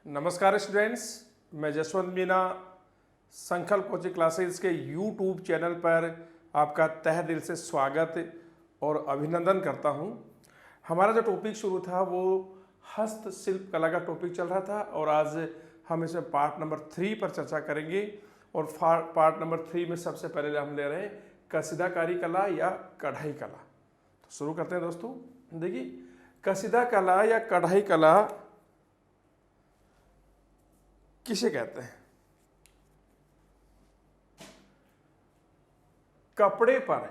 नमस्कार स्टूडेंट्स, मैं जसवंत मीना संकल्प कोचिंग क्लासेस के यूट्यूब चैनल पर आपका तहे दिल से स्वागत और अभिनंदन करता हूं। हमारा जो टॉपिक शुरू था वो हस्तशिल्प कला का टॉपिक चल रहा था और आज हम इसमें पार्ट नंबर 3 पर चर्चा करेंगे। और पार्ट नंबर 3 में सबसे पहले हम ले रहे हैं कसीदाकारी कला या कढ़ाई कला। तो शुरू करते हैं दोस्तों। देखिए, कसीदा कला या कढ़ाई कला किसे कहते हैं? कपड़े पर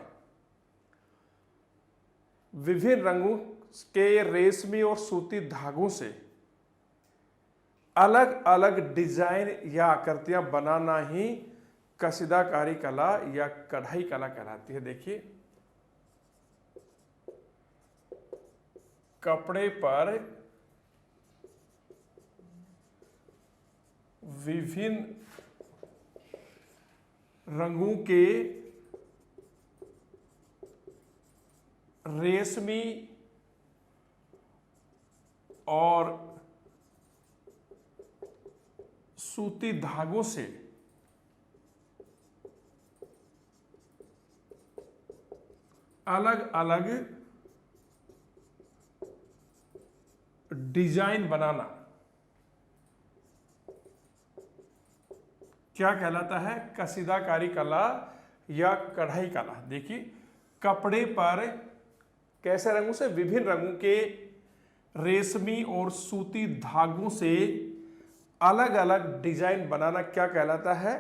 विभिन्न रंगों के रेशमी और सूती धागों से अलग अलग डिजाइन या आकृतियां बनाना ही कसीदाकारी कला या कढ़ाई कला कहलाती है। देखिए, कपड़े पर विभिन्न रंगों के रेशमी और सूती धागों से अलग अलग डिजाइन बनाना क्या कहलाता है? कसीदाकारी कला या कढ़ाई कला। देखिए, कपड़े पर कैसे रंगों से? विभिन्न रंगों के रेशमी और सूती धागों से अलग अलग डिजाइन बनाना क्या कहलाता है?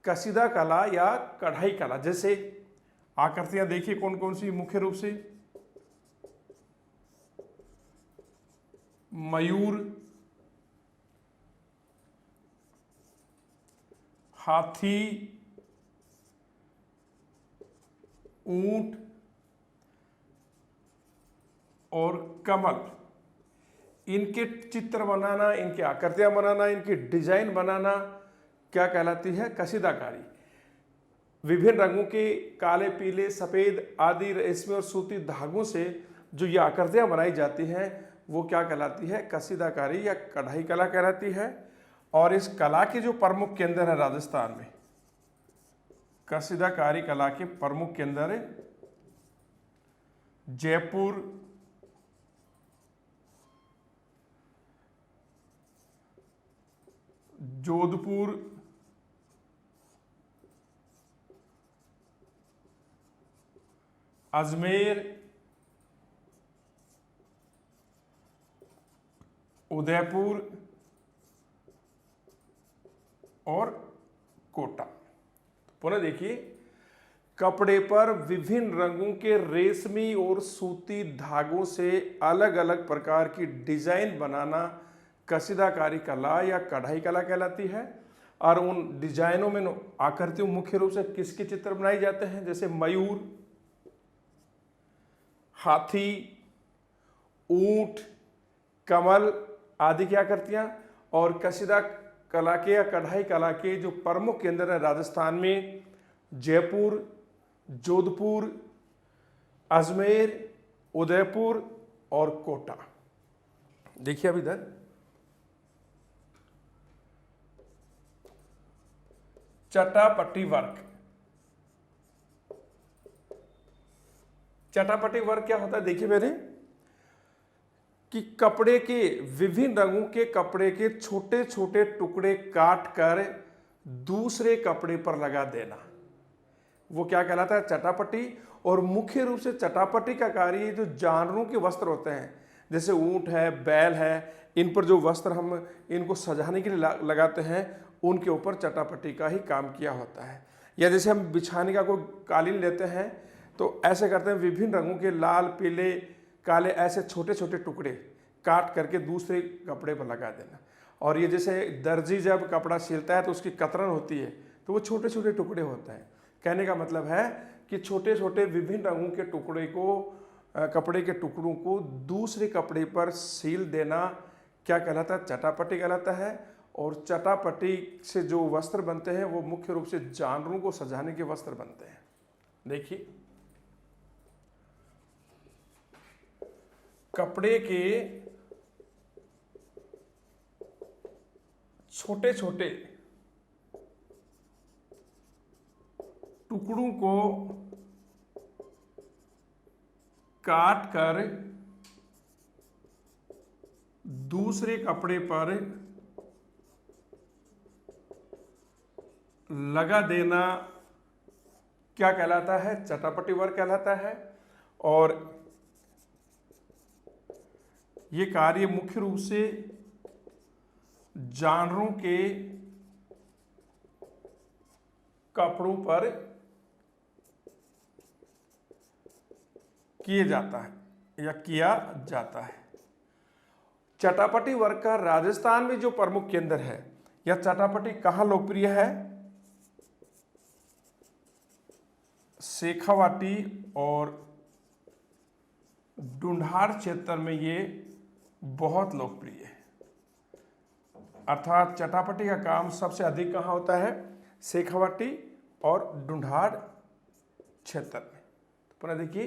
कसीदा कला या कढ़ाई कला। जैसे आकृतियां देखिए कौन कौन सी मुख्य रूप से मयूर, हाथी, ऊंट और कमल। इनके चित्र बनाना, इनकी आकृतियां बनाना, इनकी डिजाइन बनाना क्या कहलाती है? कसीदाकारी। विभिन्न रंगों के काले, पीले, सफेद आदि रेशमी और सूती धागों से जो ये आकृतियां बनाई जाती हैं वो क्या कहलाती है? कसीदाकारी या कढ़ाई कला कहलाती है। और इस कला के जो प्रमुख केंद्र है राजस्थान में, कसीदाकारी कला के प्रमुख केंद्र जयपुर, जोधपुर, अजमेर, उदयपुर और कोटा। पुनः देखिए, कपड़े पर विभिन्न रंगों के रेशमी और सूती धागों से अलग अलग प्रकार की डिजाइन बनाना कसीदाकारी कला या कढ़ाई कला कहलाती है। और उन डिजाइनों में आकृतियों मुख्य रूप से किसके चित्र बनाए जाते हैं? जैसे मयूर, हाथी, ऊंट, कमल आदि की आकृतियां। और कसीदा कला के या कढ़ाई कला के जो प्रमुख केंद्र है राजस्थान में जयपुर, जोधपुर, अजमेर, उदयपुर और कोटा। देखिए अब इधर चटापटी वर्क। चटापटी वर्क क्या होता है? देखिए मेरे कि कपड़े के विभिन्न रंगों के कपड़े के छोटे छोटे टुकड़े काट कर दूसरे कपड़े पर लगा देना, वो क्या कहलाता है? चटापटी। और मुख्य रूप से चटापटी का कार्य जो जानवरों के वस्त्र होते हैं, जैसे ऊंट है, बैल है, इन पर जो वस्त्र हम इनको सजाने के लिए लगाते हैं, उनके ऊपर चटापटी का ही काम किया होता है। या जैसे हम बिछाने का कोई कालीन लेते हैं तो ऐसे करते हैं, विभिन्न रंगों के लाल, पीले, काले ऐसे छोटे छोटे टुकड़े काट करके दूसरे कपड़े पर लगा देना। और ये जैसे दर्जी जब कपड़ा सिलता है तो उसकी कतरन होती है तो वो छोटे छोटे टुकड़े होते हैं। कहने का मतलब है कि छोटे छोटे विभिन्न रंगों के टुकड़े को, कपड़े के टुकड़ों को दूसरे कपड़े पर सील देना क्या कहलाता है? चटापटी कहलाता है। और चटापटी से जो वस्त्र बनते हैं वो मुख्य रूप से जानवरों को सजाने के वस्त्र बनते हैं। देखिए, कपड़े के छोटे छोटे टुकड़ों को काट कर दूसरे कपड़े पर लगा देना क्या कहलाता है? चटापटी वर्क कहलाता है। और ये कार्य मुख्य रूप से जानवरों के कपड़ों पर किए जाता है या किया जाता है। चटापटी वर्क का राजस्थान में जो प्रमुख केंद्र है, यह चटापटी कहाँ लोकप्रिय है? शेखावाटी और ढूंढार क्षेत्र में ये बहुत लोकप्रिय है। अर्थात चटापटी का काम सबसे अधिक कहाँ होता है? शेखावाटी और ढूंढार क्षेत्र में। पुनः देखिए,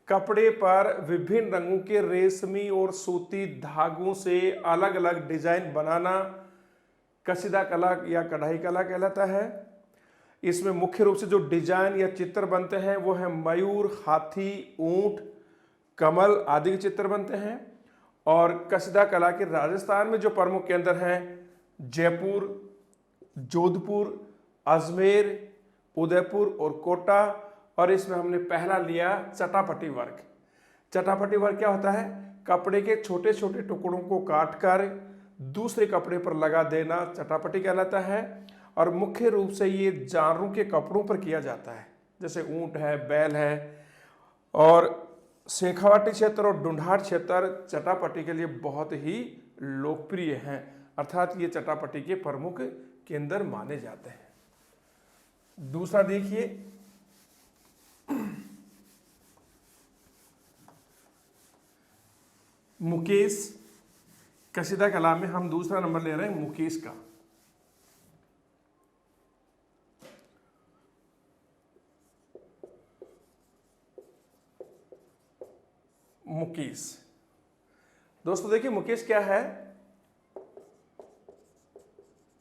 कपड़े पर विभिन्न रंगों के रेशमी और सूती धागों से अलग अलग डिजाइन बनाना कसीदा कला या कढ़ाई कला कहलाता है। इसमें मुख्य रूप से जो डिजाइन या चित्र बनते हैं वो है मयूर, हाथी, ऊंट, कमल आदि के चित्र बनते हैं। और कसीदा कला के राजस्थान में जो प्रमुख केंद्र हैं जयपुर, जोधपुर, अजमेर, उदयपुर और कोटा। और इसमें हमने पहला लिया चटापटी वर्क। चटापटी वर्क क्या होता है? कपड़े के छोटे छोटे टुकड़ों को काटकर दूसरे कपड़े पर लगा देना चटापटी कहलाता है। और मुख्य रूप से ये जानवरों के कपड़ों पर किया जाता है, जैसे ऊंट है, बैल है। और शेखावाटी क्षेत्र और ढूंढार क्षेत्र चटापटी के लिए बहुत ही लोकप्रिय हैं, अर्थात ये चटापटी के प्रमुख केंद्र माने जाते हैं। दूसरा देखिए, मुकेश। कसीदा कला में हम दूसरा नंबर ले रहे हैं मुकेश का। मुकेश, दोस्तों देखिए मुकेश क्या है?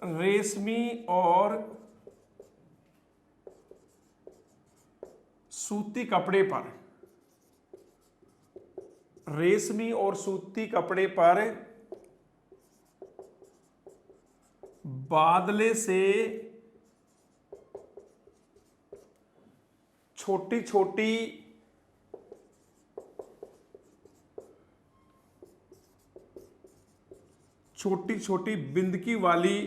रेशमी और सूती कपड़े पर, रेशमी और सूती कपड़े पर बादले से छोटी छोटी छोटी छोटी बिंदकी वाली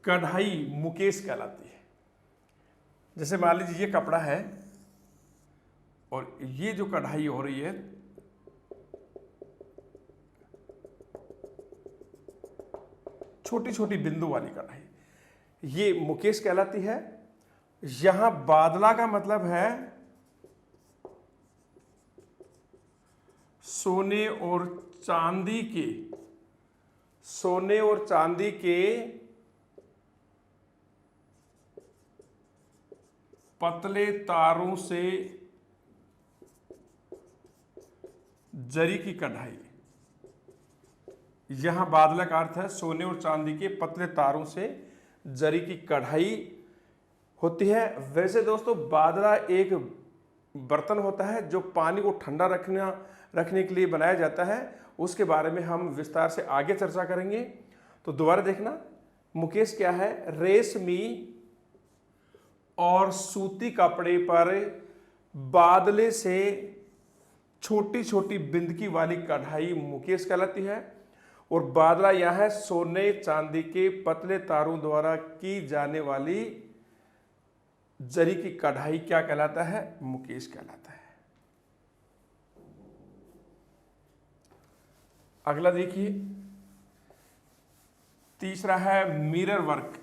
कढ़ाई मुकेश कहलाती है। जैसे मान लीजिए ये कपड़ा है और ये जो कढ़ाई हो रही है छोटी छोटी बिंदु वाली कढ़ाई, ये मुकेश कहलाती है। यहां बादला का मतलब है सोने और चांदी के, सोने और चांदी के पतले तारों से जरी की कढ़ाई। यहां बादला का अर्थ है सोने और चांदी के पतले तारों से जरी की कढ़ाई होती है। वैसे दोस्तों बादला एक बर्तन होता है जो पानी को ठंडा रखने के लिए बनाया जाता है। उसके बारे में हम विस्तार से आगे चर्चा करेंगे। तो दोबारा देखना, मुकेश क्या है? रेशमी और सूती कपड़े पर बादले से छोटी छोटी बिंदकी वाली कढ़ाई मुकेश कहलाती है। और बादला यह है सोने चांदी के पतले तारों द्वारा की जाने वाली जरी की कढ़ाई क्या कहलाता है? मुकेश कहलाता है। अगला देखिए, तीसरा है mirror work.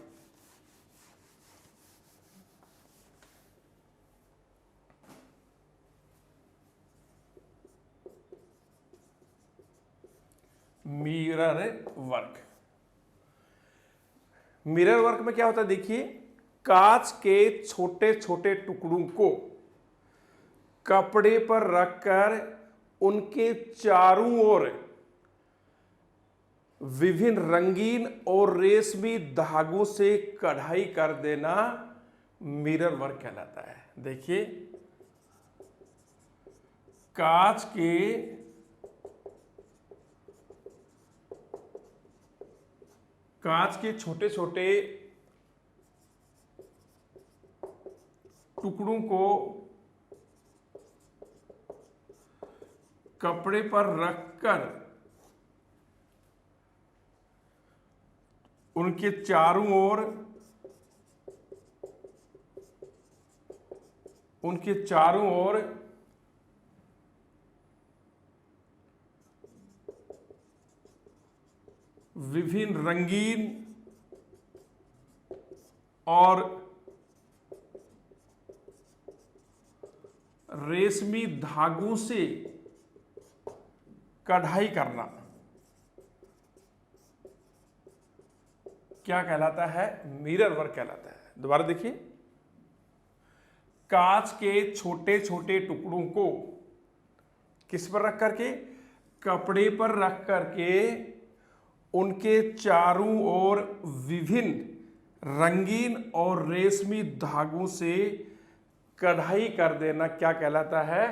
Mirror work, mirror work में क्या होता है? देखिए, कांच के छोटे छोटे टुकड़ों को कपड़े पर रखकर उनके चारों ओर विभिन्न रंगीन और रेशमी धागों से कढ़ाई कर देना मिरर वर्क कहलाता है। देखिए, कांच के छोटे छोटे टुकड़ों को कपड़े पर रखकर उनके चारों ओर विभिन्न रंगीन और रेशमी धागों से कढ़ाई करना क्या कहलाता है? मिरर वर्क कहलाता है। दोबारा देखिए, कांच के छोटे छोटे टुकड़ों को किस पर रख करके? कपड़े पर रख करके उनके चारों ओर विभिन्न रंगीन और रेशमी धागों से कढ़ाई कर देना क्या कहलाता है?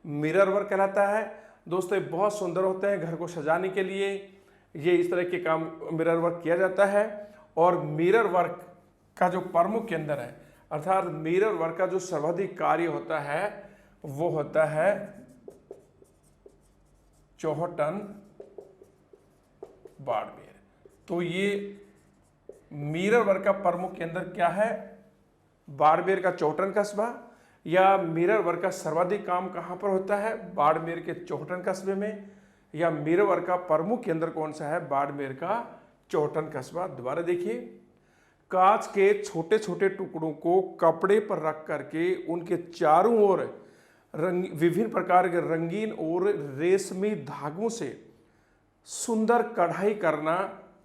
मिरर वर्क कहलाता है। दोस्तों, ये बहुत सुंदर होते हैं, घर को सजाने के लिए ये इस तरह के काम मिरर वर्क किया जाता है। और मिरर वर्क का जो प्रमुख केंद्र है, अर्थात मिरर वर्क का जो सर्वाधिक कार्य होता है वो होता है चौहटन बाड़मेर। तो ये मिरर वर्क का प्रमुख केंद्र क्या है? बाड़मेर का चौहटन कस्बा। या मिरर वर्क का सर्वाधिक काम कहां पर होता है? बाड़मेर के चौहटन कस्बे में। या मिरर वर्क का प्रमुख केंद्र कौन सा है? बाड़मेर का चौहटन कस्बा। दोबारा देखिए, कांच के छोटे छोटे टुकड़ों को कपड़े पर रख करके उनके चारों ओर विभिन्न प्रकार के रंगीन और रेशमी धागों से सुंदर कढ़ाई करना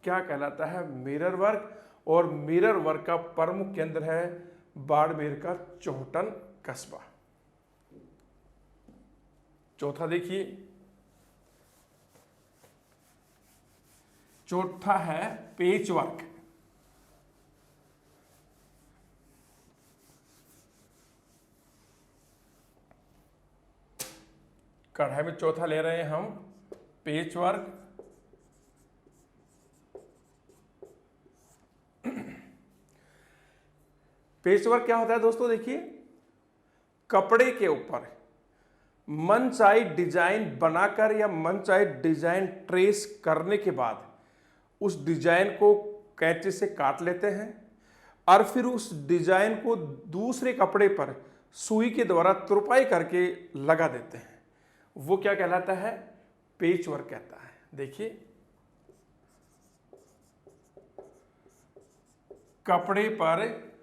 क्या कहलाता है? Mirror work. और मिरर वर्क का प्रमुख केंद्र है बाड़मेर का चौहटन कस्बा। चौथा देखिए, चौथा है पेच वर्क। कढ़ाई में चौथा ले रहे हैं हम पेच वर्क। पेच वर्क क्या होता है दोस्तों? देखिए, कपड़े के ऊपर मनचाही डिजाइन बनाकर या मनचाही डिजाइन ट्रेस करने के बाद उस डिजाइन को कैंची से काट लेते हैं और फिर उस डिजाइन को दूसरे कपड़े पर सुई के द्वारा तुरपाई करके लगा देते हैं। वो क्या कहलाता है? पेच वर्क कहता है। देखिए, कपड़े पर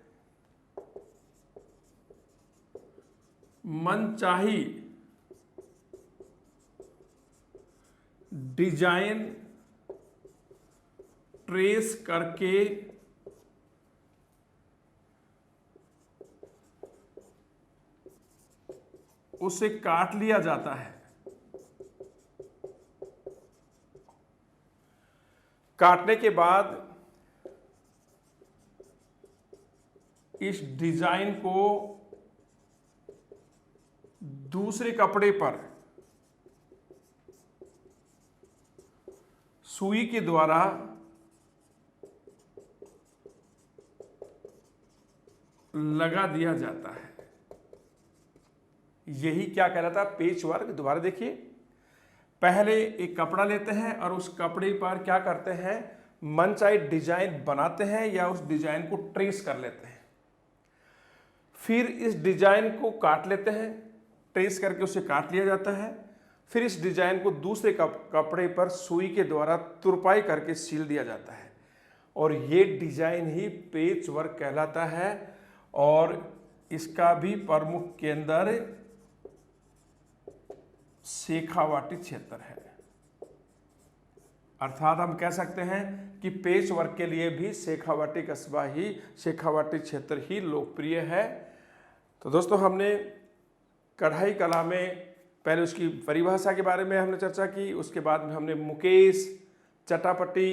मनचाही डिजाइन ट्रेस करके उसे काट लिया जाता है। काटने के बाद इस डिजाइन को दूसरे कपड़े पर सुई के द्वारा लगा दिया जाता है। यही क्या कहलाता है? पेच वर्क। दोबारा देखिए, पहले एक कपड़ा लेते हैं और उस कपड़े पर क्या करते हैं? मनचाही डिजाइन बनाते हैं या उस डिजाइन को ट्रेस कर लेते हैं। फिर इस डिजाइन को काट लेते हैं, ट्रेस करके उसे काट लिया जाता है। फिर इस डिजाइन को दूसरे कपड़े पर सुई के द्वारा तुरपाई करके सील दिया जाता है और ये डिजाइन ही पेच वर्क कहलाता है। और इसका भी प्रमुख केंद्र शेखावाटी क्षेत्र है। अर्थात हम कह सकते हैं कि पेच वर्क के लिए भी शेखावाटी कस्बा ही, शेखावाटी क्षेत्र ही लोकप्रिय है। तो दोस्तों, हमने कढ़ाई कला में पहले उसकी परिभाषा के बारे में हमने चर्चा की, उसके बाद में हमने मुकेश, चटापटी,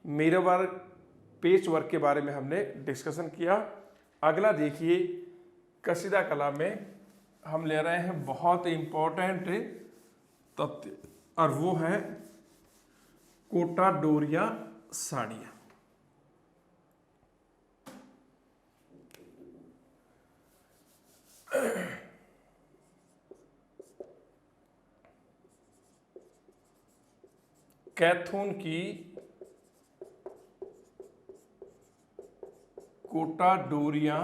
मिरर वर्क, पेच वर्क के बारे में हमने डिस्कशन किया। अगला देखिए, कसीदा कला में हम ले रहे हैं बहुत इंपॉर्टेंट तथ्य, और वो है कोटा डोरिया साड़ियाँ। कैथून की कोटा डोरिया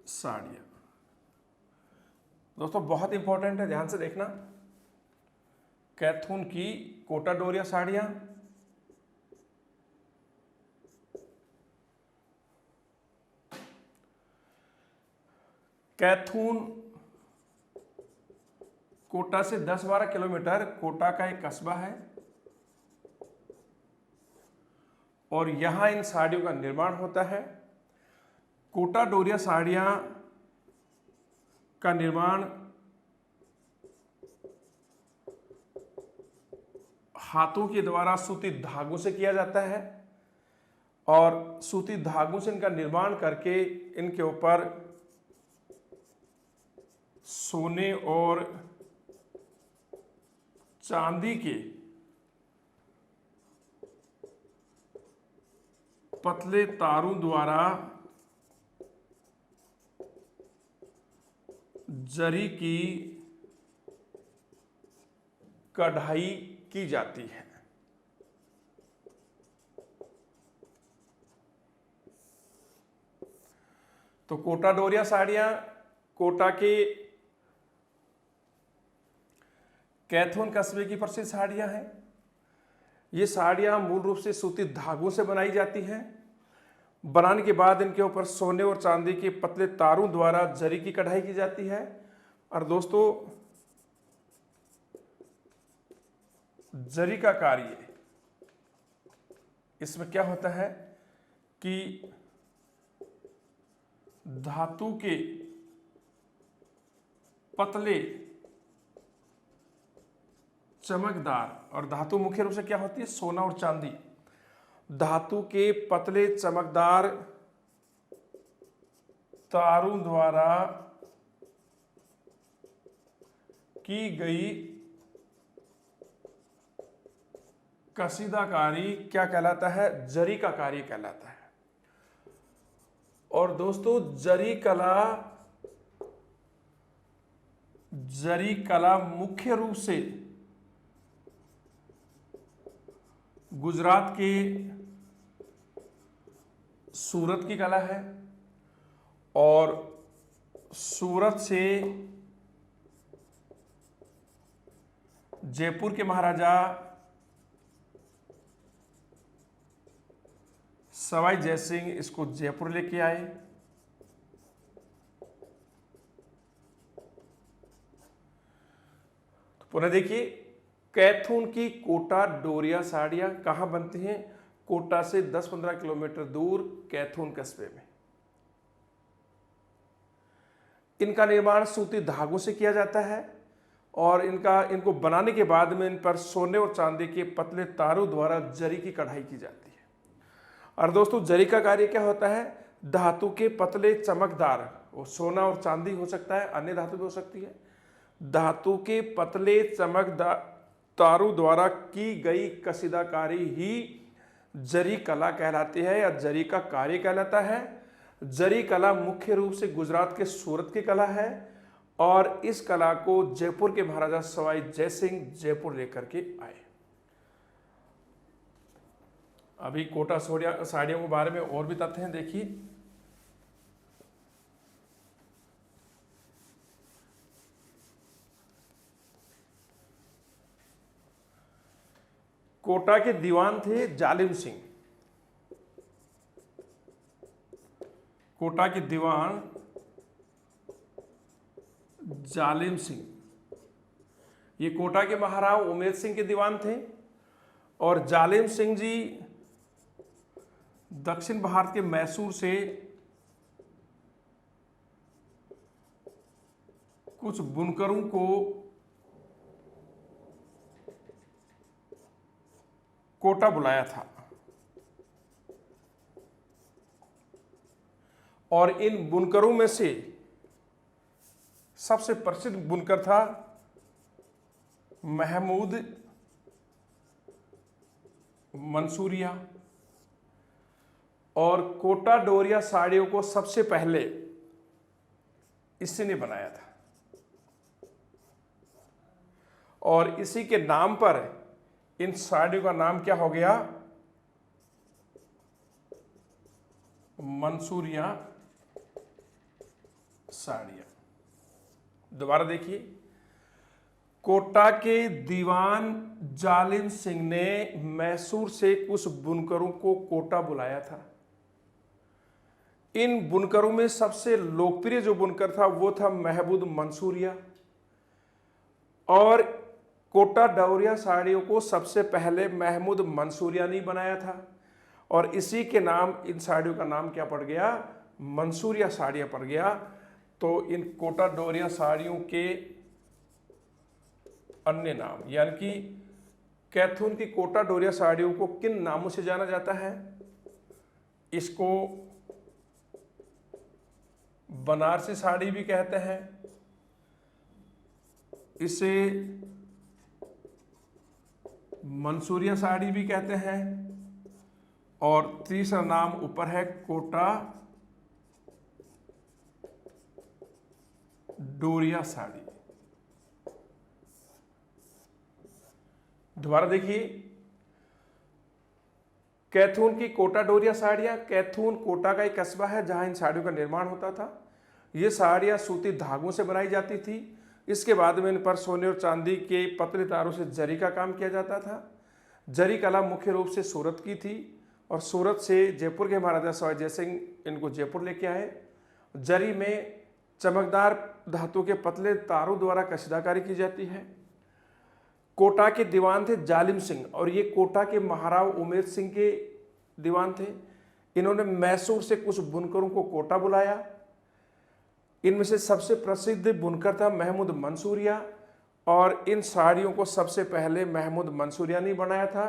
साड़ियाँ। दोस्तों बहुत इंपॉर्टेंट है, ध्यान से देखना। कैथून की कोटा डोरिया साड़ियाँ, कैथून कोटा से 10-12 किलोमीटर कोटा का एक कस्बा है, और यहां इन साड़ियों का निर्माण होता है। कोटा डोरिया साड़ियां का निर्माण हाथों के द्वारा सूती धागों से किया जाता है, और सूती धागों से इनका निर्माण करके इनके ऊपर सोने और चांदी के पतले तारों द्वारा जरी की कढ़ाई की जाती है। तो कोटा डोरिया साड़ियां कोटा के कैथून कस्बे की प्रसिद्ध साड़ियां हैं। ये साड़ियां मूल रूप से सूती धागों से बनाई जाती हैं। बनाने के बाद इनके ऊपर सोने और चांदी के पतले तारों द्वारा जरी की कढ़ाई की जाती है। और दोस्तों, जरी का कार्य इसमें क्या होता है कि धातु के पतले चमकदार, और धातु मुख्य रूप से क्या होती है, सोना और चांदी। धातु के पतले चमकदार तारों द्वारा की गई कसीदाकारी क्या कहलाता है, जरी का कार्य कहलाता है। और दोस्तों, जरी कला मुख्य रूप से गुजरात के सूरत की कला है, और सूरत से जयपुर के महाराजा सवाई जयसिंह इसको जयपुर लेके आए। तो पुनः देखिए, कैथून की कोटा डोरिया साड़ियां कहां बनती हैं, कोटा से 10-15 किलोमीटर दूर कैथून कस्बे में। इनका निर्माण सूती धागों से किया जाता है, और इनको बनाने के बाद में इन पर सोने और चांदी के पतले तारों द्वारा जरी की कढ़ाई की जाती है। और दोस्तों, जरी का कार्य क्या होता है, धातु के पतले चमकदार, वो सोना और चांदी हो सकता है, अन्य धातु भी हो सकती है, धातु के पतले चमकदार तारों द्वारा की गई कसीदाकारी ही जरी कला कहलाती है, या जरी का कार्य कहलाता है। जरी कला मुख्य रूप से गुजरात के सूरत की कला है, और इस कला को जयपुर के महाराजा सवाई जयसिंह जयपुर लेकर के आए। अभी कोटा साड़ियों के बारे में और भी तथ्य हैं, देखिए। कोटा के दीवान थे जालिम सिंह। कोटा के दीवान जालिम सिंह, ये कोटा के महाराव उमेद सिंह के दीवान थे। और जालिम सिंह जी दक्षिण भारत के मैसूर से कुछ बुनकरों को कोटा बुलाया था। और इन बुनकरों में से सबसे प्रसिद्ध बुनकर था महमूद मंसूरिया। और कोटा डोरिया साड़ियों को सबसे पहले इसी ने बनाया था। और इसी के नाम पर इन साड़ियों का नाम क्या हो गया? मंसूरिया साड़ियां। दोबारा देखिए, कोटा के दीवान जालिम सिंह ने मैसूर से कुछ बुनकरों को कोटा बुलाया था। इन बुनकरों में सबसे लोकप्रिय जो बुनकर था वो था महमूद मंसूरिया। और कोटा डोरिया साड़ियों को सबसे पहले महमूद मंसूरिया ने बनाया था। और इसी के नाम इन साड़ियों का नाम क्या पड़ गया? मंसूरिया साड़ियां पड़ गया। तो इन कोटा डोरिया साड़ियों के अन्य नाम, यानी कि कैथून की कोटा डोरिया साड़ियों को किन नामों से जाना जाता है? इसको बनारसी साड़ी भी कहते हैं, इसे मंसूरिया साड़ी भी कहते हैं, और तीसरा नाम ऊपर है कोटा डोरिया साड़ी। दोबारा देखिए, कैथून की कोटा डोरिया साड़ियां। कैथून कोटा का एक कस्बा है जहां इन साड़ियों का निर्माण होता था। ये साड़ियां सूती धागों से बनाई जाती थी। इसके बाद में इन पर सोने और चांदी के पतले तारों से जरी का काम किया जाता था। जरी कला मुख्य रूप से सूरत की थी, और सूरत से जयपुर के महाराजा सवाई जय सिंह इनको जयपुर लेके आए। जरी में चमकदार धातु के पतले तारों द्वारा कशीदाकारी की जाती है। कोटा के दीवान थे जालिम सिंह, और ये कोटा के महाराव उमेद सिंह के दीवान थे। इन्होंने मैसूर से कुछ बुनकरों को कोटा बुलाया। इनमें से सबसे प्रसिद्ध बुनकर था महमूद मंसूरिया, और इन साड़ियों को सबसे पहले महमूद मंसूरिया ने बनाया था।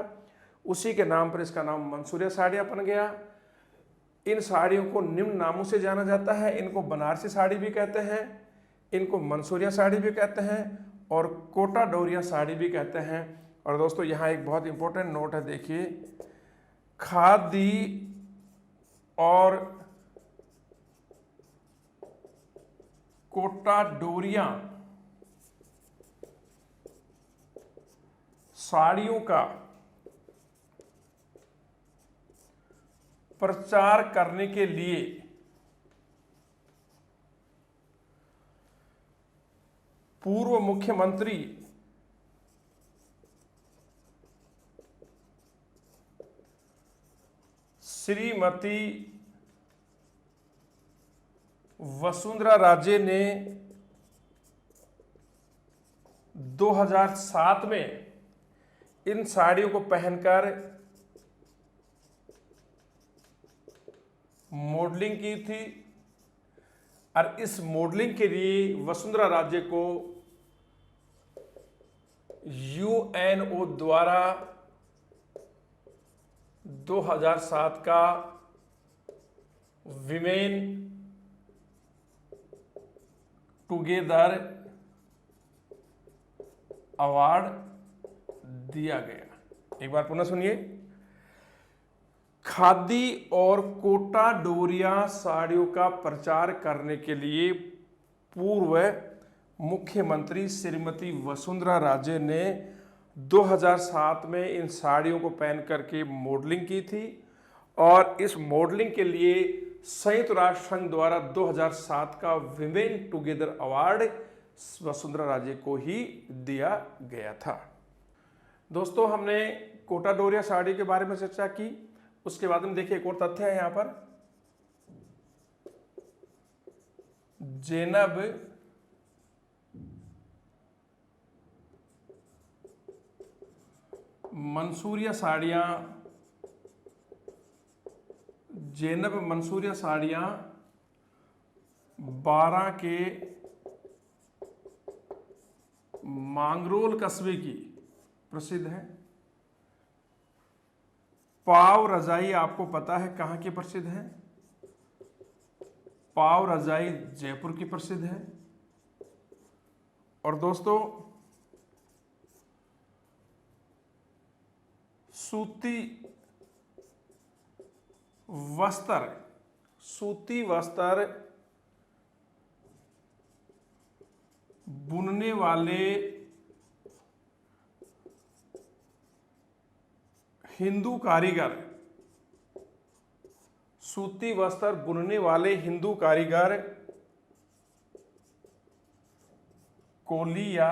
उसी के नाम पर इसका नाम मंसूरिया साड़ियाँ बन गया। इन साड़ियों को निम्न नामों से जाना जाता है। इनको बनारसी साड़ी भी कहते हैं, इनको मंसूरिया साड़ी भी कहते हैं, और कोटा डोरिया साड़ी भी कहते हैं। और दोस्तों यहाँ एक बहुत इंपॉर्टेंट नोट है, देखिए, खादी और कोटा डोरिया साड़ियों का प्रचार करने के लिए पूर्व मुख्यमंत्री श्रीमती वसुंधरा राजे ने 2007 में इन साड़ियों को पहनकर मॉडलिंग की थी। और इस मॉडलिंग के लिए वसुंधरा राजे को यूएनओ द्वारा 2007 का विमेन टुगेदर अवार्ड दिया गया। एक बार पुनः सुनिए, खादी और कोटा डोरिया साड़ियों का प्रचार करने के लिए पूर्व मुख्यमंत्री श्रीमती वसुंधरा राजे ने 2007 में इन साड़ियों को पहन करके मॉडलिंग की थी। और इस मॉडलिंग के लिए संयुक्त राष्ट्र संघ द्वारा 2007 का women together award Vasundhara Raje को ही दिया गया था। दोस्तों, हमने कोटा डोरिया साड़ी के बारे में चर्चा की। उसके बाद में देखिए एक और तथ्य है यहाँ पर, ज़ैनब मंसूरिया साड़ियाँ, ज़ैनब मंसूरिया साड़ियाँ 12 के मांगरोल कस्बे की प्रसिद्ध है। पाव रजाई आपको पता है कहां की प्रसिद्ध है? पाव रजाई जयपुर की प्रसिद्ध है। और दोस्तों सूती वस्त्र बुनने वाले हिंदू कारीगर, सूती वस्त्र बुनने वाले हिंदू कारीगर कोली या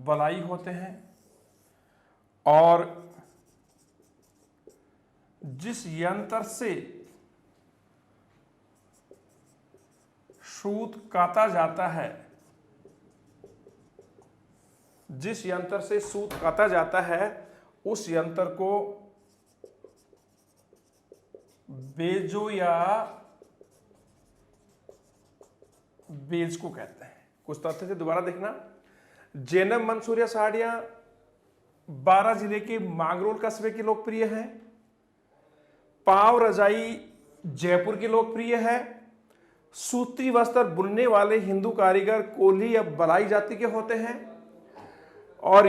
बलाई होते हैं। और जिस यंत्र से सूत काता जाता है, जिस यंत्र से सूत काता जाता है उस यंत्र को बेजो या बेज को कहते हैं। कुछ तथ्य से दोबारा देखना। जैनब मंसूरिया साड़ियां 12 जिले के मांगरोल कस्बे की लोकप्रिय है। पाव रजाई जयपुर की लोकप्रिय है। सूती वस्त्र बुनने वाले हिंदू कारीगर कोली या बलाई जाति के होते हैं। और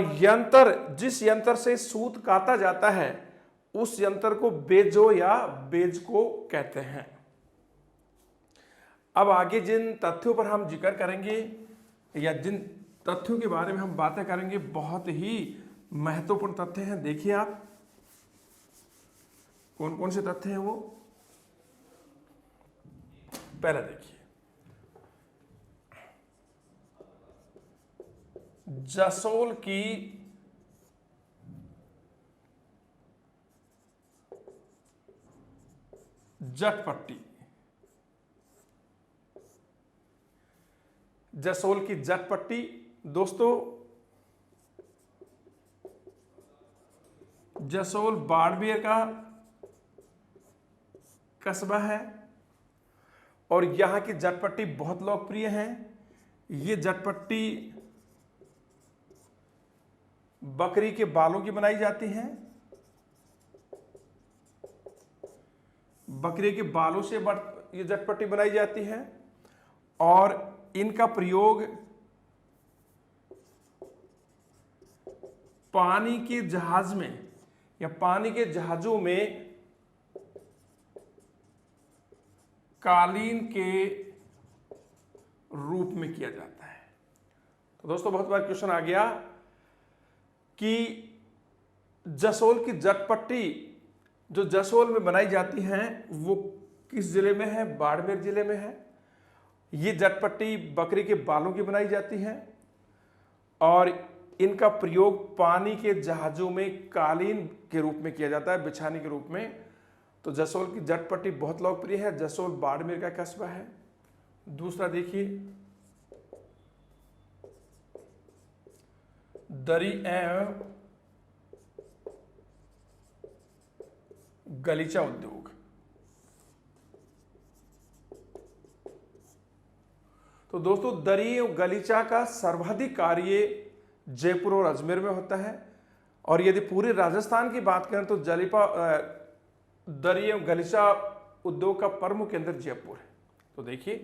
जिस यंत्र से सूत काता जाता है उस यंत्र को बेजो या बेज को कहते हैं। अब आगे जिन तथ्यों पर हम जिक्र करेंगे या जिन तथ्यों के बारे में हम बातें करेंगे, बहुत ही महत्वपूर्ण तथ्य हैं। देखिए आप कौन कौन से तथ्य हैं वो। पहला देखिए, जसोल की जटपट्टी, जसोल की जटपट्टी दोस्तों, जसोल बाड़मेर का कस्बा है और यहां की जटपट्टी बहुत लोकप्रिय है। ये जटपट्टी बकरी के बालों की बनाई जाती है। बकरी के बालों से ये जटपट्टी बनाई जाती है और इनका प्रयोग पानी के जहाज में या पानी के जहाजों में कालीन के रूप में किया जाता है। तो दोस्तों बहुत बार क्वेश्चन आ गया कि जसोल की जटपट्टी जो जसोल में बनाई जाती हैं वो किस जिले में है? बाड़मेर जिले में है। ये जटपट्टी बकरी के बालों की बनाई जाती है और इनका प्रयोग पानी के जहाजों में कालीन के रूप में किया जाता है, बिछाने के रूप में। तो जसोल की जटपट्टी बहुत लोकप्रिय है। जसोल बाड़मेर का कस्बा है। दूसरा देखिए, दरी एवं गलीचा उद्योग। तो दोस्तों दरी एवं गलीचा का सर्वाधिक कार्य जयपुर और अजमेर में होता है। और यदि पूरे राजस्थान की बात करें तो दरी एवं गलीचा उद्योग का प्रमुख केंद्र जयपुर है। तो देखिए,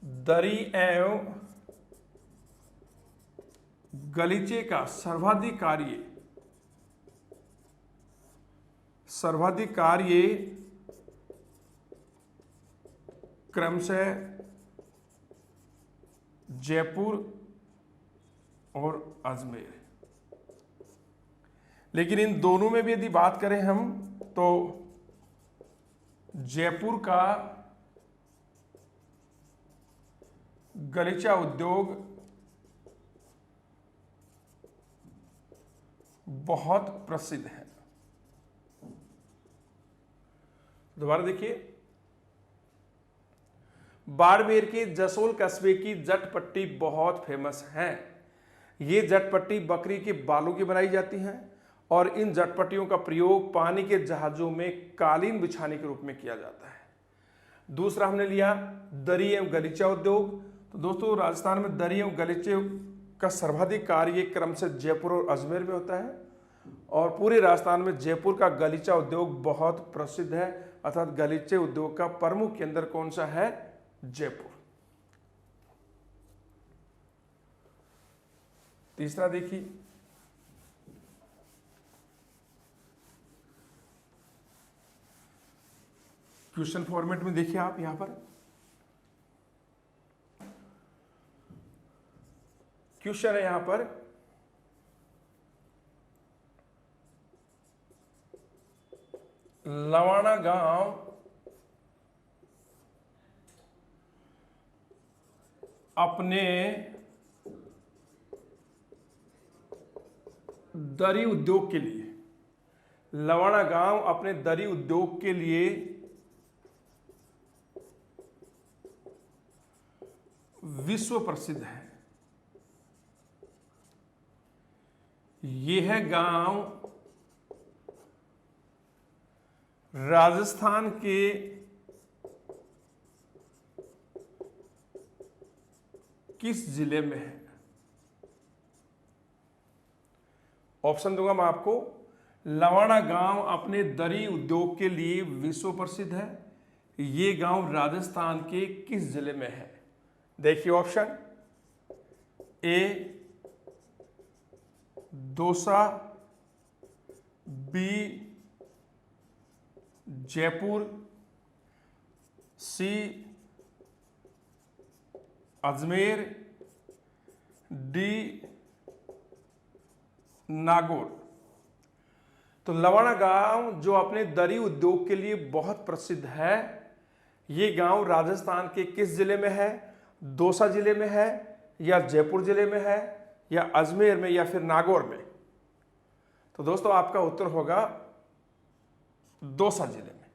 दरी एवं गलीचे का सर्वाधिक कार्य क्रमशः जयपुर और अजमेर। लेकिन इन दोनों में भी यदि बात करें हम तो जयपुर का गलीचा उद्योग बहुत प्रसिद्ध है। दोबारा देखिए, बाड़मेर के जसोल कस्बे की जटपट्टी बहुत फेमस है। ये जटपट्टी बकरी के बालों की बनाई जाती हैं और इन जटपट्टियों का प्रयोग पानी के जहाजों में कालीन बिछाने के रूप में किया जाता है। दूसरा हमने लिया दरी एवं गलीचा उद्योग। तो दोस्तों राजस्थान में दरी एवं गलीचे का सर्वाधिक कार्य क्रम से जयपुर और अजमेर में होता है, और पूरे राजस्थान में जयपुर का गलीचा उद्योग बहुत प्रसिद्ध है, अर्थात गलीचे उद्योग का प्रमुख केंद्र कौन सा है? जयपुर। तीसरा देखिए, क्वेश्चन फॉर्मेट में देखिए आप यहां पर क्वेश्चन है, यहां पर लवाना गांव अपने दरी उद्योग के लिए, लवाना गांव अपने दरी उद्योग के लिए विश्व प्रसिद्ध है। यह गांव राजस्थान के किस जिले में है? ऑप्शन दूंगा मैं आपको। लवाना गांव अपने दरी उद्योग के लिए विश्व प्रसिद्ध है। ये गांव राजस्थान के किस जिले में है? देखिए option A Dausa, B Jaipur, C Ajmer, D Nagaur. तो लवाना गांव जो अपने दरी उद्योग के लिए बहुत प्रसिद्ध है, ये गांव राजस्थान के किस जिले में है? दौसा जिले में है, या जयपुर जिले में है, या अजमेर में, या फिर नागौर में? तो दोस्तों आपका उत्तर होगा दौसा जिले में।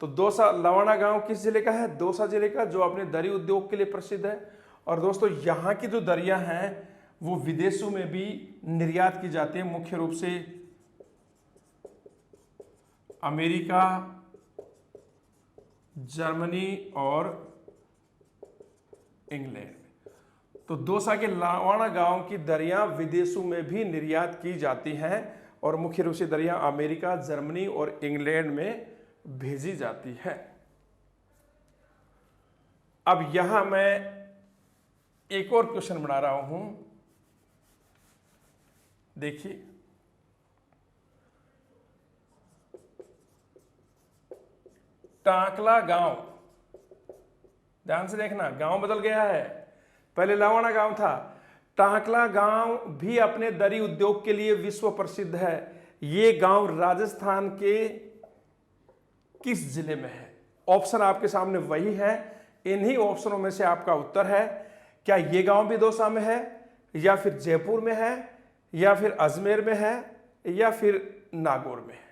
तो दौसा, लवाना गांव किस जिले का है? दौसा जिले का, जो अपने दरी उद्योग के लिए प्रसिद्ध है। और दोस्तों यहाँ की जो दरियां हैं वो विदेशों में भी निर्यात की जाती है, मुख्य रूप से अमेरिका, जर्मनी और इंग्लैंड। तो दौसा के लवाना गांव की दरियां विदेशों में भी निर्यात की जाती हैं, और मुख्य रूप से दरियां अमेरिका, जर्मनी और इंग्लैंड में भेजी जाती है। अब यहां मैं एक और क्वेश्चन बना रहा हूं, देखिए। टांकला गांव, ध्यान से देखना, गांव बदल गया है, पहले लवाना गांव था। टांकला गांव भी अपने दरी उद्योग के लिए विश्व प्रसिद्ध है। ये गांव राजस्थान के किस जिले में है? ऑप्शन आपके सामने वही है, इन्हीं ऑप्शनों में से आपका उत्तर है। क्या ये गांव भी दौसा में है, या फिर जयपुर में है, या फिर अजमेर में है, या फिर नागौर में है?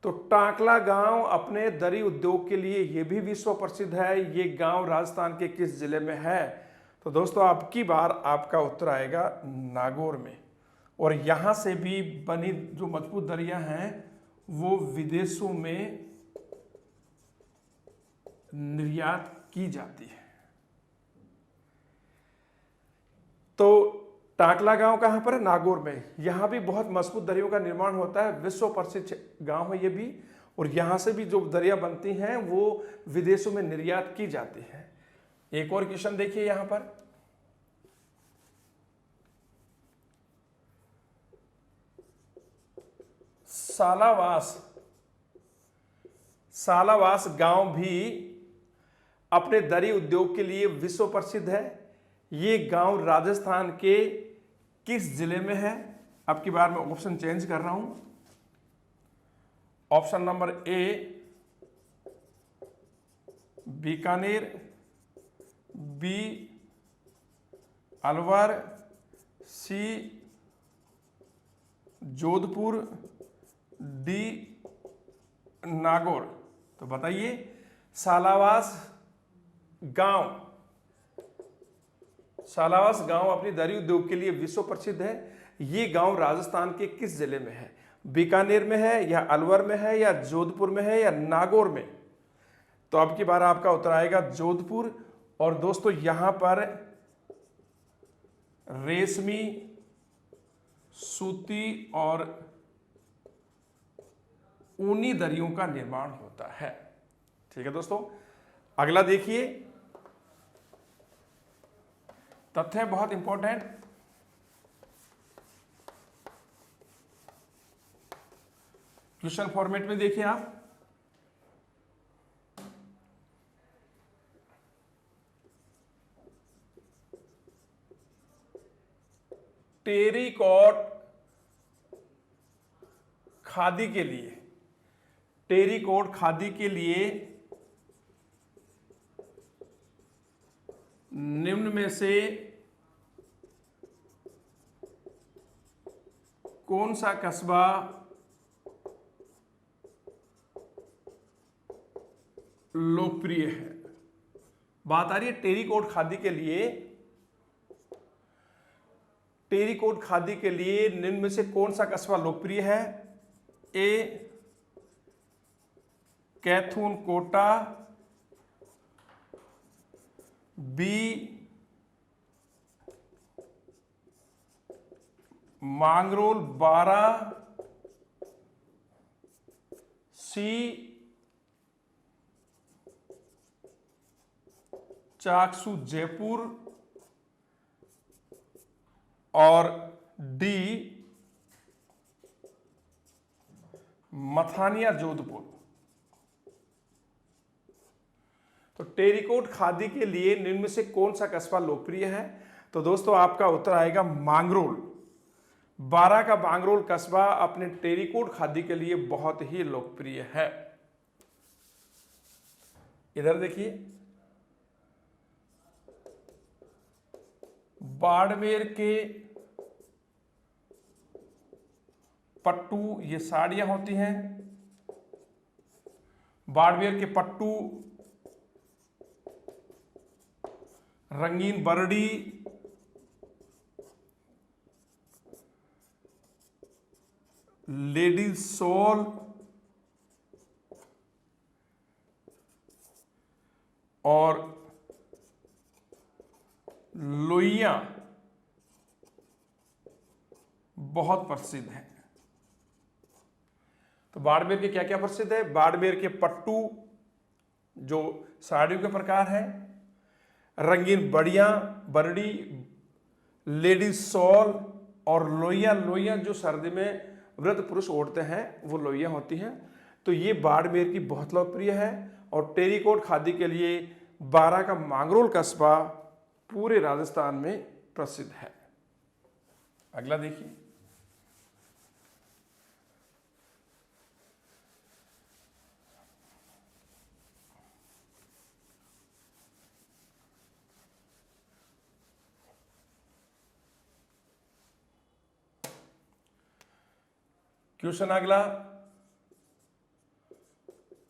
तो टांकला गांव अपने दरी उद्योग के लिए यह भी विश्व प्रसिद्ध है। ये गांव राजस्थान के किस जिले में है? तो दोस्तों आपकी बार आपका उत्तर आएगा नागौर में। और यहां से भी बनी जो मजबूत दरियां हैं वो विदेशों में निर्यात की जाती है। तो टांकला गांव कहां पर है? नागौर में। यहां भी बहुत मजबूत दरियों का निर्माण होता है, विश्व प्रसिद्ध गांव है ये भी। और यहां से भी जो दरिया बनती हैं वो विदेशों में निर्यात की जाती है। एक और क्वेश्चन देखिए यहां पर, सालावास गांव भी अपने दरी उद्योग के लिए विश्व प्रसिद्ध है। ये गांव राजस्थान के किस जिले में है? अब की बार मैं ऑप्शन चेंज कर रहा हूं। Option number A Bikaner, B Alwar, C Jodhpur, D Nagaur. तो बताइए, सालावास गांव अपनी दरी उद्योग के लिए विश्व प्रसिद्ध है। ये गांव राजस्थान के किस जिले में है? बीकानेर में है, या अलवर में है, या जोधपुर में है, या नागौर में? तो अब की बार आपका उत्तर आएगा जोधपुर। और दोस्तों यहां पर रेशमी, सूती और ऊनी दरियों का निर्माण होता है। ठीक है दोस्तों, अगला देखिए, तथ्य बहुत इंपॉर्टेंट। क्वेश्चन फॉर्मेट में देखिए आप, टेरिकॉट खादी के लिए, टेरिकॉट खादी के लिए निम्न में से कौन सा कस्बा लोकप्रिय है? बात आ रही है टेरिकॉट खादी के लिए, टेरिकॉट खादी के लिए निम्न में से कौन सा कस्बा लोकप्रिय है? ए कैथून कोटा, बी मांगरोल बारा, सी चाकसू जयपुर और डी मथानिया जोधपुर। तो टेरिकॉट खादी के लिए निम्न में से कौन सा कस्बा लोकप्रिय है? तो दोस्तों आपका उत्तर आएगा मांगरोल। बारा का मांगरोल कस्बा अपने टेरिकॉट खादी के लिए बहुत ही लोकप्रिय है। इधर देखिए, बाड़मेर के पट्टू, ये साड़ियां होती हैं। बाड़मेर के पट्टू, रंगीन बरडी, लेडीज शॉल और लोइयां बहुत प्रसिद्ध हैं। तो बाड़मेर के क्या क्या प्रसिद्ध है? बाड़मेर के पट्टू जो साड़ियों के प्रकार है, रंगीन बड़ियां बरड़ी, लेडीज शॉल और लोइयां। लोइयां जो सर्दी में वृद्ध पुरुष ओढ़ते हैं वो लोइयां होती हैं। तो ये बाड़मेर की बहुत लोकप्रिय है। और टेरिकॉट खादी के लिए बारा का मांगरोल कस्बा पूरे राजस्थान में प्रसिद्ध है। अगला देखिए, क्वेश्चन अगला,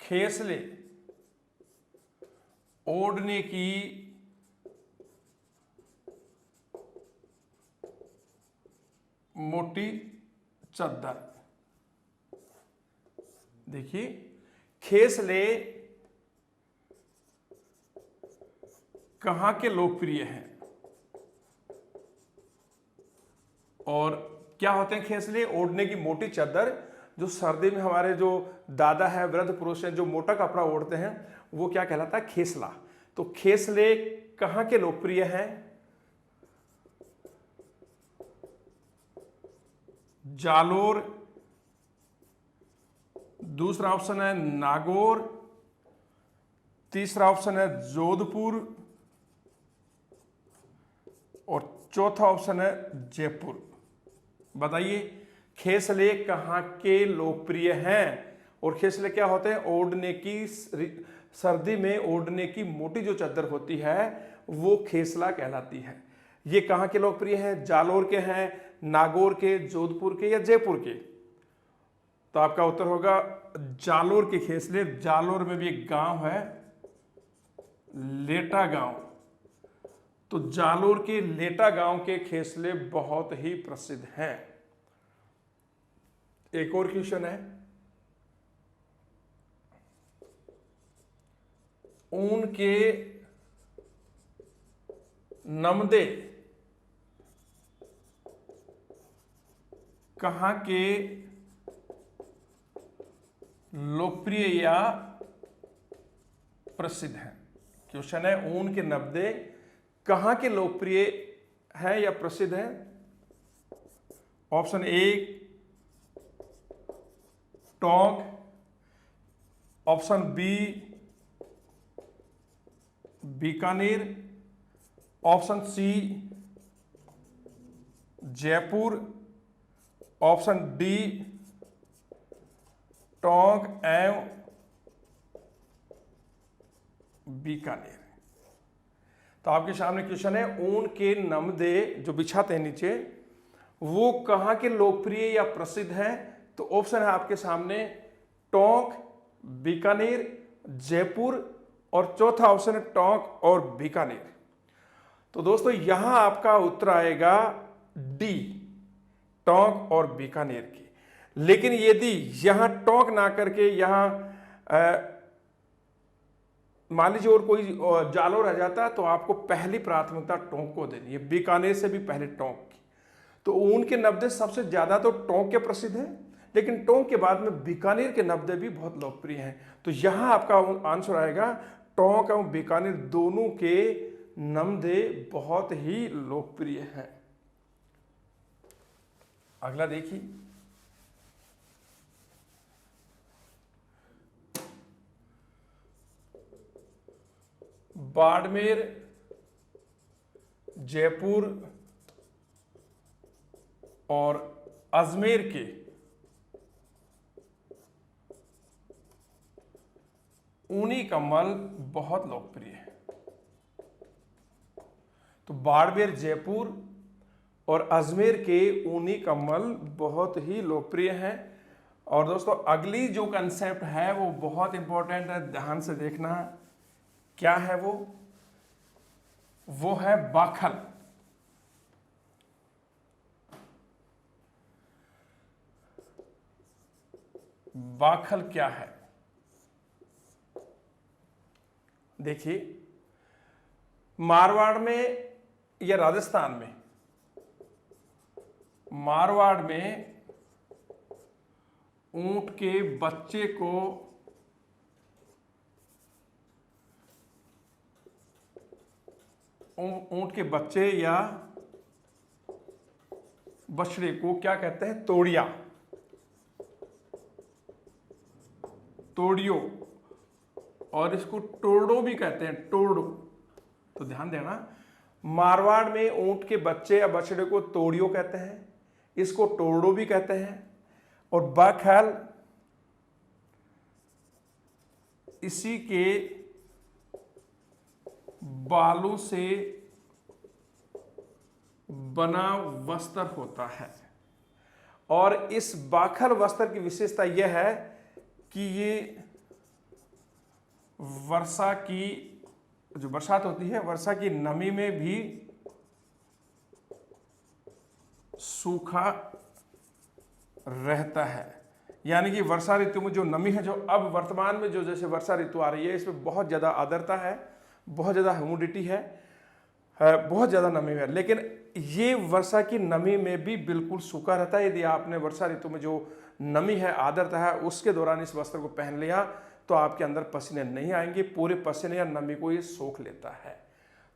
खेसले ओढ़ने की मोटी चद्दर। देखिए, खेसले कहां के लोकप्रिय हैं और क्या होते हैं खेसले? ओढ़ने की मोटी चद्दर, जो सर्दी में हमारे जो दादा है, वृद्ध पुरुष हैं, जो मोटा कपड़ा ओढ़ते हैं, वो क्या कहलाता है? खेसला। तो खेसले कहां के लोकप्रिय हैं? जालोर, दूसरा ऑप्शन है नागौर, तीसरा ऑप्शन है जोधपुर और चौथा ऑप्शन है जयपुर। बताइए खेसले कहां के लोकप्रिय हैं? और खेसले क्या होते हैं? ओढ़ने की, सर्दी में ओढ़ने की मोटी जो चादर होती है वो खेसला कहलाती है। ये कहां के लोकप्रिय हैं? जालोर के हैं, नागौर के, जोधपुर के या जयपुर के? तो आपका उत्तर होगा जालोर के खेसले। जालोर में भी एक गांव है लेटा गांव, तो जालोर के लेटा गांव के खेसले बहुत ही प्रसिद्ध हैं। एक और क्वेश्चन है, ऊन के नमदे कहाँ के लोकप्रिय या प्रसिद्ध हैं। क्वेश्चन है ऊन के नब्दे कहाँ के लोकप्रिय हैं या प्रसिद्ध हैं। Option A Tonk, option B Bikaner, option C Jaipur, option D Tonk एवं बीकानेर। तो आपके सामने क्वेश्चन है ऊन के नमदे जो बिछाते हैं नीचे वो कहाँ के लोकप्रिय या प्रसिद्ध हैं। तो ऑप्शन है आपके सामने टोंक, बीकानेर, जयपुर और चौथा ऑप्शन है टोंक और बीकानेर। तो दोस्तों यहां आपका उत्तर आएगा डी, टोंक और बीकानेर की। लेकिन यदि यहां टोंक ना करके यहां मान लीजिए और कोई जालोर रह जाता तो आपको पहली प्राथमिकता टोंक को देनी है, बीकानेर से भी पहले टोंक की। तो ऊन के नब्दे सबसे ज्यादा तो टोंक के प्रसिद्ध हैं, लेकिन टोंक के बाद में बीकानेर के नब्दे भी बहुत लोकप्रिय हैं। तो यहां आपका आंसर आएगा टोंक एवं बीकानेर दोनों के नमदे बहुत ही लोकप्रिय हैं। अगला देखिए, बाड़मेर, जयपुर और अजमेर के ऊनी कम्बल बहुत लोकप्रिय है। तो बाड़मेर, जयपुर और अजमेर के ऊनी कम्बल बहुत ही लोकप्रिय हैं। और दोस्तों अगली जो कंसेप्ट है वो बहुत इंपॉर्टेंट है, ध्यान से देखना। क्या है वो है बाखल। बाखल क्या है देखिए, मारवाड़ में या राजस्थान में, मारवाड़ में ऊंट के बच्चे को ऊंट के बच्चे या बछड़े को क्या कहते हैं, तोड़िया, तोड़ियो, और इसको टोरडो भी कहते हैं, टोरडो। तो ध्यान देना, मारवाड़ में ऊंट के बच्चे या बछड़े को तोड़ियो कहते हैं, इसको टोरडो भी कहते हैं। और बाखल इसी के बालों से बना वस्त्र होता है। और इस बाखल वस्त्र की विशेषता यह है कि ये वर्षा की जो बरसात होती है, वर्षा की नमी में भी सूखा रहता है। यानी कि वर्षा ऋतु में जो नमी है, जो अब वर्तमान में जो जैसे वर्षा ऋतु आ रही है, इसमें बहुत ज़्यादा आर्द्रता है, बहुत ज़्यादा ह्यूमिडिटी है, बहुत ज़्यादा नमी है, लेकिन ये वर्षा की नमी में भी बिल्कुल सूखा रहता है। यदि आपने वर्षा ऋतु में जो नमी है, आर्द्रता है, उसके दौरान इस वस्त्र को पहन लिया तो आपके अंदर पसीने नहीं आएंगे, पूरे पसीने या नमी को ये सोख लेता है।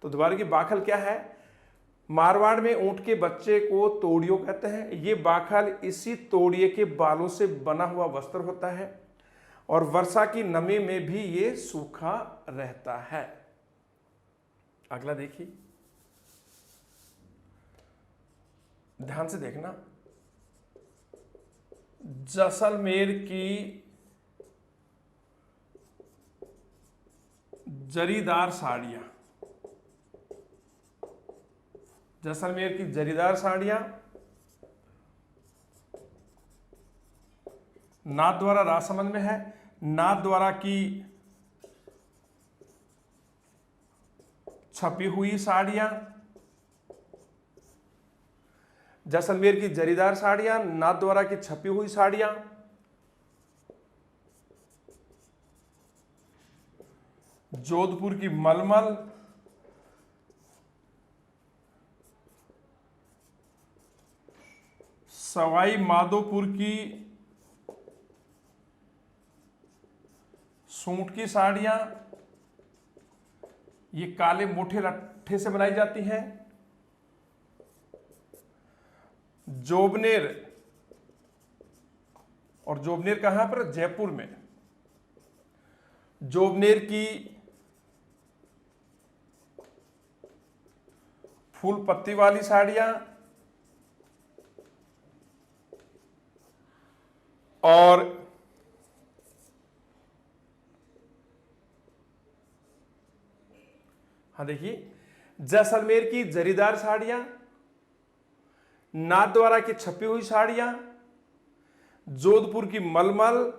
तो दोबारा की बाखल क्या है, मारवाड़ में ऊंट के बच्चे को तोड़ियो कहते हैं। ये बाखल इसी तोड़िए के बालों से बना हुआ वस्त्र होता है और वर्षा की नमी में भी ये सूखा रहता है। अगला देखिए, ध्यान से देखना, जैसलमेर की जरीदार साड़ियां, जैसलमेर की जरीदार साड़ियां नाथद्वारा राजसमंद में है। नाथद्वारा की छपी हुई साड़ियां, जैसलमेर की जरीदार साड़ियां, नाथद्वारा की छपी हुई साड़ियां, जोधपुर की मलमल, सवाई माधोपुर की सूट की साड़ियां, ये काले मोटे लट्ठे से बनाई जाती हैं। जोबनेर, और जोबनेर कहां पर? जयपुर में। जोबनेर की फूल पत्ती वाली साड़ियां, और हाँ देखिए, जैसलमेर की जरीदार साड़ियां, नाथद्वारा की छपी हुई साड़ियां, जोधपुर की मलमल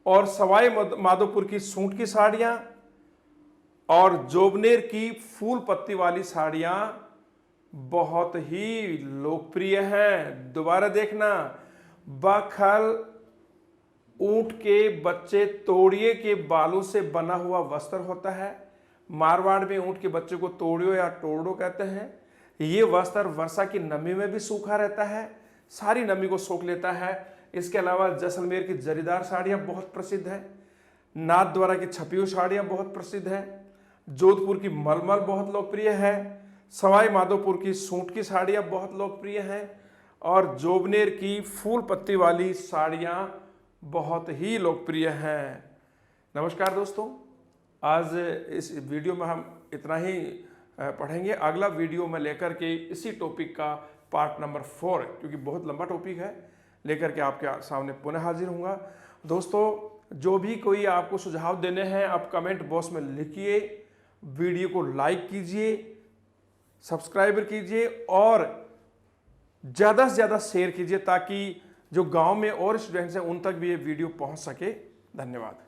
और सवाई माधोपुर की सूट की साड़ियां, और जोबनेर की फूल पत्ती वाली साड़ियां बहुत ही लोकप्रिय हैं। दोबारा देखना, बखल ऊंट के बच्चे तोड़िए के बालों से बना हुआ वस्त्र होता है। मारवाड़ में ऊंट के बच्चे को तोड़ियो या टोड़ो कहते हैं। ये वस्त्र वर्षा की नमी में भी सूखा रहता है, सारी नमी को सोख लेता है। इसके अलावा जैसलमेर की जरीदार साड़ियां बहुत प्रसिद्ध है, नाथद्वारा की छपी हुई साड़ियां बहुत प्रसिद्ध है, जोधपुर की मलमल बहुत लोकप्रिय है, सवाई माधोपुर की सूट की साड़ियां बहुत लोकप्रिय हैं, और जोबनेर की फूल पत्ती वाली साड़ियां बहुत ही लोकप्रिय हैं। नमस्कार दोस्तों, आज इस वीडियो में हम इतना ही पढ़ेंगे। अगला वीडियो में लेकर के इसी टॉपिक का पार्ट नंबर 4, क्योंकि बहुत लंबा टॉपिक है, लेकर के आपके सामने पुनः हाजिर होऊंगा। दोस्तों, जो भी कोई आपको सुझाव देने हैं आप कमेंट बॉक्स में लिखिए, वीडियो को लाइक कीजिए, सब्सक्राइब कीजिए और ज़्यादा से ज़्यादा शेयर कीजिए, ताकि जो गांव में और स्टूडेंट्स हैं उन तक भी ये वीडियो पहुंच सके। धन्यवाद।